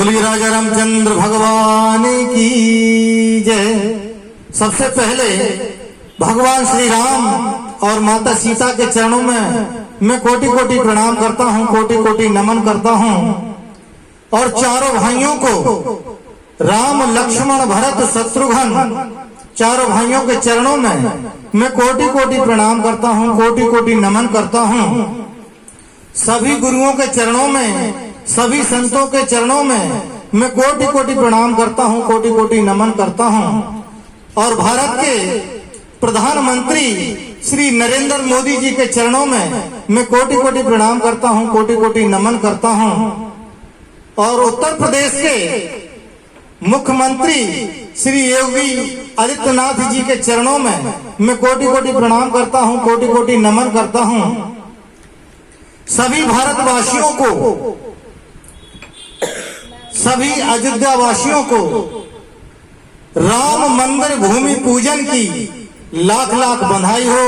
बोलिए राजा रामचंद्र भगवान की जय। सबसे पहले भगवान श्री राम और माता सीता के चरणों में मैं कोटि कोटि प्रणाम करता हूँ, कोटि कोटि नमन करता हूँ। और चारों भाइयों को, राम लक्ष्मण भरत शत्रुघ्न, चारों भाइयों के चरणों में मैं कोटि कोटि प्रणाम करता हूँ, कोटि कोटि नमन करता हूँ। सभी गुरुओं के चरणों में, सभी संतों के चरणों में मैं कोटि कोटि प्रणाम करता हूँ, कोटि कोटि नमन करता हूँ। और भारत के प्रधानमंत्री श्री नरेंद्र मोदी जी के चरणों में मैं कोटि कोटि प्रणाम करता हूँ, कोटि कोटि नमन करता हूँ। और उत्तर प्रदेश के मुख्यमंत्री श्री योगी आदित्यनाथ जी के चरणों में मैं कोटि कोटि प्रणाम करता हूँ, कोटि कोटि नमन करता हूँ। सभी भारतवासियों को, सभी अयोध्या वासियों को राम मंदिर भूमि पूजन की लाख लाख बधाई हो,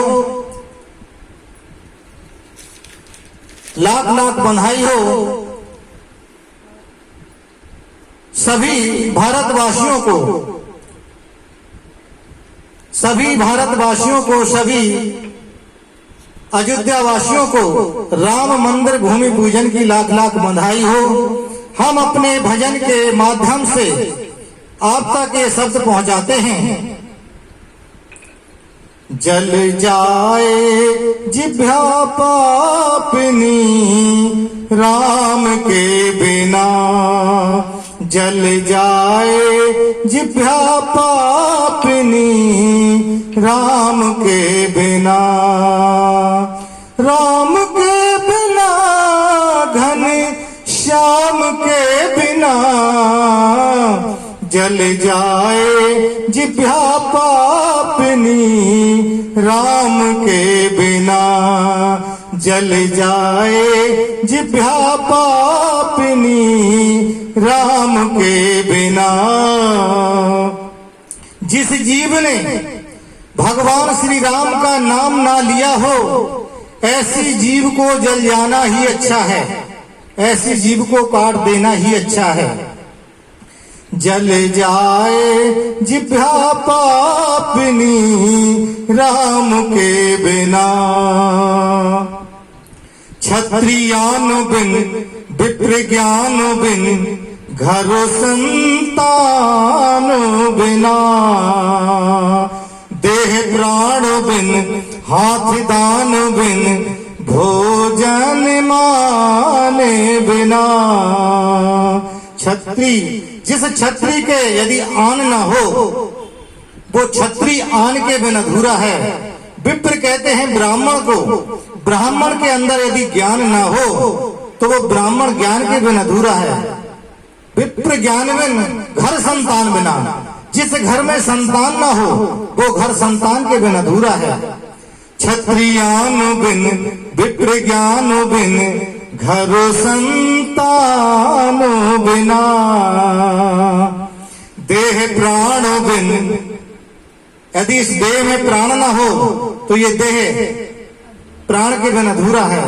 लाख लाख बधाई हो। सभी भारतवासियों को, सभी भारतवासियों को, सभी अयोध्या वासियों को राम मंदिर भूमि पूजन की लाख लाख बधाई हो। हम अपने भजन के माध्यम से आप तक ये शब्द पहुंचाते हैं। जल जाए जिभ्या पापनी राम के बिना, जल जाए जिभ्या पापनी राम के बिना, राम के बिना घन श्याम के बिना, जल जाए जिभ्या पापनी राम के बिना, जल जाए जिभ्या पापनी राम के बिना। जिस जीव ने भगवान श्री राम का नाम ना लिया हो, ऐसी जीव को जल जाना ही अच्छा है, ऐसी जीव को काट देना ही अच्छा है। जल जाए जिभ्या पापनी राम के बिना, क्षत्रियान बिन विप्र ज्ञान बिन घरो संतान बिना, देह प्राण बिन हाथ दान बिन भोजन माने बिना। छत्री, जिस छत्री के यदि आन न हो, वो छत्री आन के बिन अधूरा है। विप्र कहते हैं ब्राह्मण को, ब्राह्मण के अंदर यदि ज्ञान न हो तो वो ब्राह्मण ज्ञान के बिन अधूरा है। विप्र ज्ञान बिन घर संतान बिना, जिस घर में संतान न हो वो घर संतान के बिन अधूरा है। क्षत्रियान बिन विप्र ज्ञान बिन घर संतान बिना, देह प्राण बिन, यदि इस देह में प्राण न हो तो ये देह प्राण के बिन अधूरा है।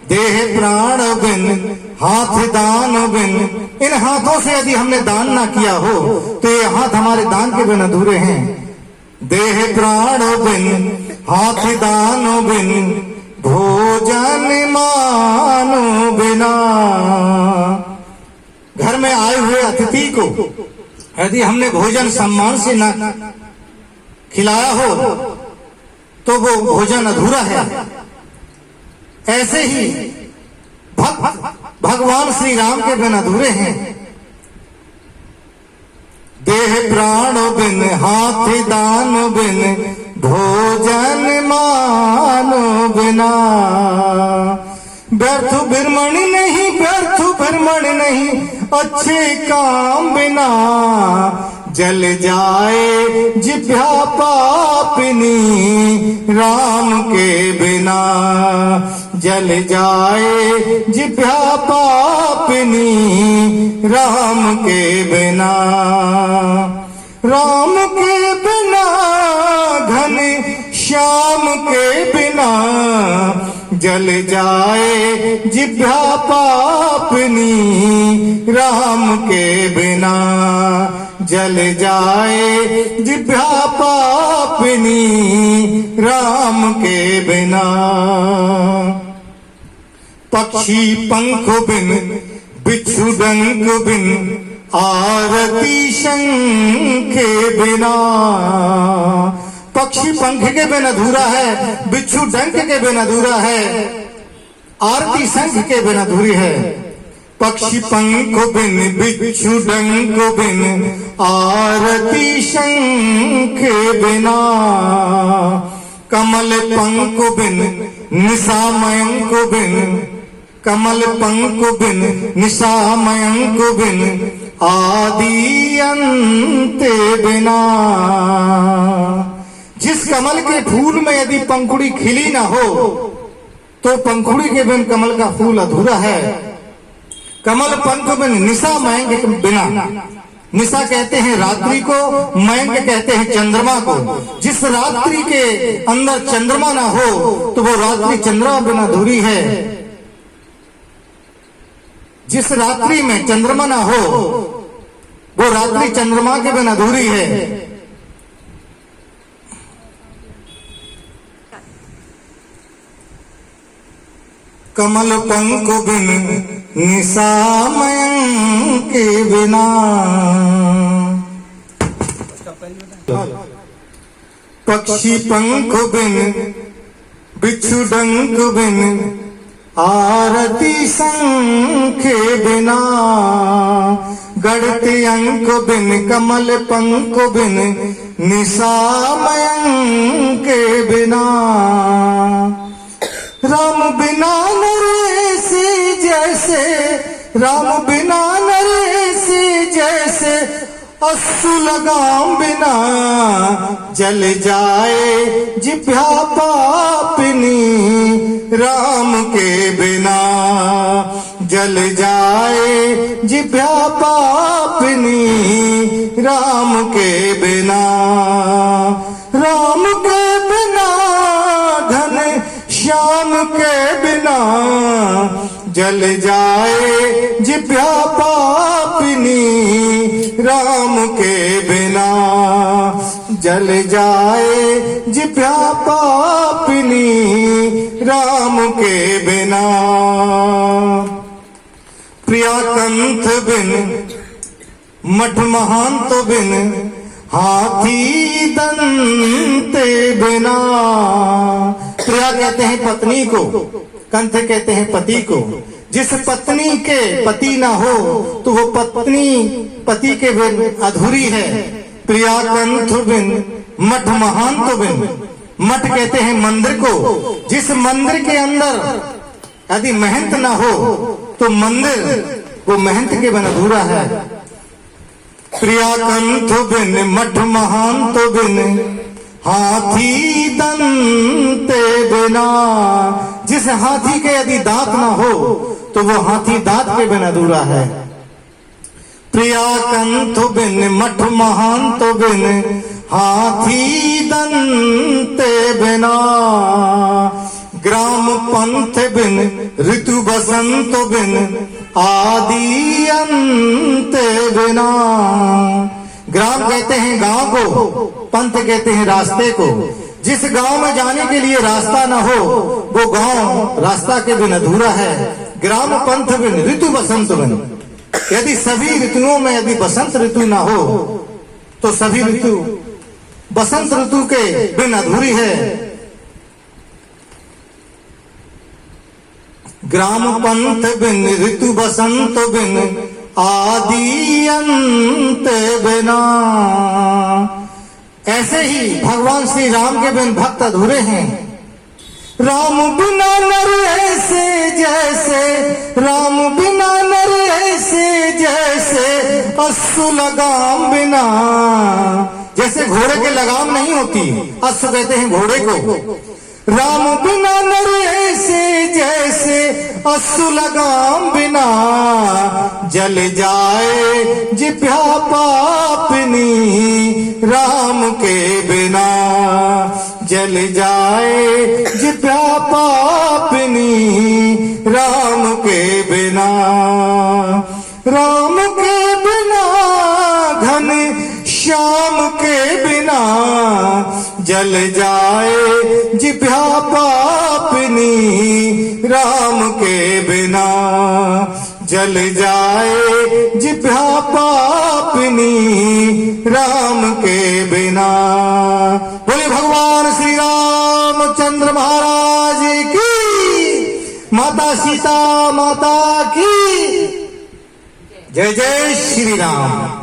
देह प्राण बिन हाथ दान बिन, इन हाथों से यदि हमने दान ना किया हो तो ये हाथ हमारे दान के बिन अधूरे हैं। देह प्राण बिन हाथ दान बिन भोजन मानो बिना, घर में आए हुए अतिथि को यदि हमने भोजन सम्मान से ना खिलाया हो तो वो भोजन अधूरा है। ऐसे ही भगवान श्री राम के बिन अधूरे हैं। देह प्राण बिन हाथ दान बिन भोजन मानो बिना, व्यर्थ भ्रमण नहीं, व्यर्थ भ्रमण नहीं अच्छे काम बिना, जल जाए जिभ्या पापनी राम के बिना, जल जाए जिभ्या पापनी राम के बिना। राम के बिना घन श्याम के बिना, जल जाए जिभ्या पापनी राम के बिना, जल जाए जिभ्या पापनी राम के बिना। पक्षी पंख बिन बिच्छू डंक बिन आरती शंख के बिना। पक्षी पंख के बिन अधूरा है, बिच्छू डंक के बिन अधूरा है, आरती शंख के बिन अधूरी है। पक्षी पंख बिन बिच्छू डंक बिन आरती शंख के बिना। कमल पंख बिन निशा मयंक बिन, कमल पंख बिन निशा मयंक बिन आदि अंत बिना। जिस कमल के फूल में यदि पंखुड़ी खिली ना हो तो पंखुड़ी के बिन कमल का फूल अधूरा है। कमल पंख बिन निशा मयंक के बिना, निशा कहते हैं रात्रि को, मयंक कहते हैं चंद्रमा को। जिस रात्रि के अंदर चंद्रमा ना हो तो वो रात्रि चंद्रमा बिना अधूरी है। जिस रात्रि में चंद्रमा ना हो वो रात्रि चंद्रमा के बिना अधूरी है। कमल पंख बिन निशा मयंक के बिना। पक्षी पंख बिन बिच्छू डंक बिन आरती शंख के बिना। गढ़ते अंक बिन कमल पंख बिन निशा मयंक के बिना। राम बिना नरेसी जैसे, राम बिना नरेसी जैसे अश्रु लगाम बिना। जल जाए जिभ्या पापनी राम के बिना, जल जाए जिभ्या पापनी राम के बिना। राम के बिना घन श्याम के बिना, जल जाए जिभ्या पापनी राम के बिना, जल जाए जिभ्या पापनी राम के बिना। प्रिया कंठ बिन मठ महांत बिन हाथी दंते बिना। प्रिया कहते हैं पत्नी को, कंठ कहते हैं पति को। जिस पत्नी के पति ना हो तो वो पत्नी पति के बिन अधूरी है। प्रिया कंठ बिन मठ महांत बिन, मठ कहते हैं मंदिर को। जिस मंदिर के अंदर यदि महंत ना हो तो मंदिर वो महंत के बिन अधूरा है। प्रिया कंठ बिन मठ महांत बिन हाथी दंते बिना। जिस हाथी के यदि दांत ना हो तो वो हाथी दांत के बिन अधूरा है। प्रिया कंठ बिन मठ महांत बिन हाथी दंते बिना। ग्राम पंथ बिन ऋतु बसंत बिन आदि अंत बिना। ग्राम कहते हैं गांव को, पंथ कहते हैं रास्ते को। जिस गांव में जाने के लिए रास्ता न हो वो गांव रास्ता के बिन अधूरा है। ग्राम पंथ बिन ऋतु बसंत बिन, यदि सभी ऋतुओं में यदि बसंत ऋतु ना हो तो सभी ऋतु बसंत ऋतु के बिन अधूरी है। ग्राम पंथ बिन ऋतु बसंत बिन आदि अंत बिना। ऐसे ही भगवान श्री राम के बिन भक्त अधूरे हैं। राम बिना नर ऐसे जैसे, राम बिना नर ऐसे जैसे अश्रु लगाम बिना। जैसे घोड़े के लगाम नहीं होती, अश्रु कहते हैं घोड़े को। राम बिना नर ऐसे जैसे अश्रु लगाम बिना। जल जाए जिभ्या पापनी राम के बिना, जल जाए जिभ्या पापनी राम के बिना, राम के बिना घन श्याम के बिना जल जाए जिभ्या पापनी राम के बिना, जल जाए जिभ्या पापनी राम के बिना। बोले भगवान श्री रामचंद्र महाराज की, माता सीता माता की जय। जय श्री राम।